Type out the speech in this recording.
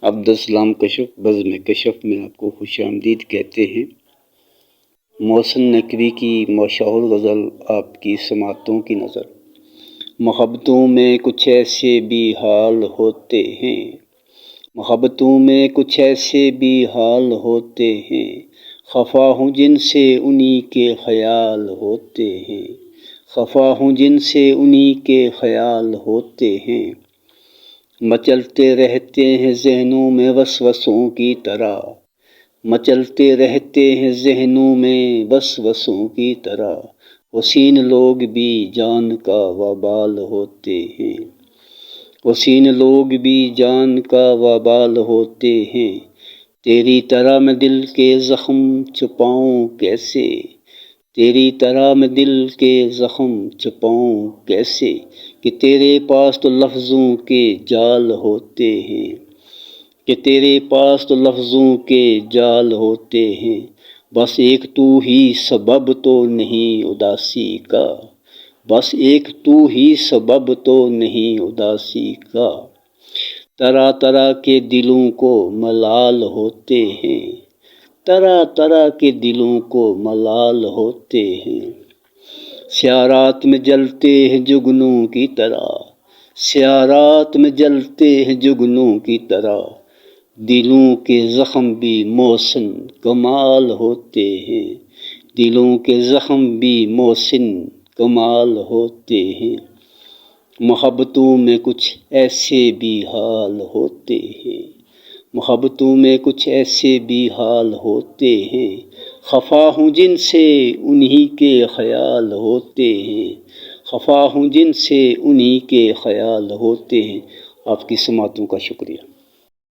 عبدالسلام کشف بزم کشف میں آپ کو خوش آمدید کہتے ہیں۔ محسن نقوی کی مشہور غزل آپ کی سماعتوں کی نظر۔ محبتوں میں کچھ ایسے بھی حال ہوتے ہیں، محبتوں میں کچھ ایسے بھی حال ہوتے ہیں، خفا ہوں جن سے انہی کے خیال ہوتے ہیں، خفا ہوں جن سے انہی کے خیال ہوتے ہیں۔ مچلتے رہتے ہیں ذہنوں میں وسوسوں کی طرح، مچلتے رہتے ہیں ذہنوں میں وسوسوں کی طرح، حسین لوگ بھی جان کا وبال ہوتے ہیں، حسین لوگ بھی جان کا وبال ہوتے ہیں۔ تیری طرح میں دل کے زخم چھپاؤں کیسے، تیری طرح میں دل کے زخم چھپاؤں کیسے، کہ تیرے پاس تو لفظوں کے جال ہوتے ہیں، کہ تیرے پاس تو لفظوں کے جال ہوتے ہیں۔ بس ایک تو ہی سبب تو نہیں اداسی کا، بس ایک تو ہی سبب تو نہیں اداسی کا، طرح طرح کے دلوں کو ملال ہوتے ہیں، طرح طرح کے دلوں کو ملال ہوتے ہیں۔ سیاہ رات میں جلتے ہیں جگنوں کی طرح، سیاہ رات میں جلتے ہیں جگنوں کی طرح، دلوں کے زخم بھی محسن کمال ہوتے ہیں، دلوں کے زخم بھی محسن کمال ہوتے ہیں۔ محبتوں میں کچھ ایسے بھی حال ہوتے ہیں، محبتوں میں کچھ ایسے بھی حال ہوتے ہیں، خفا ہوں جن سے انہی کے خیال ہوتے ہیں، خفا ہوں جن سے انہی کے خیال ہوتے ہیں۔ آپ کی سماعتوں کا شکریہ۔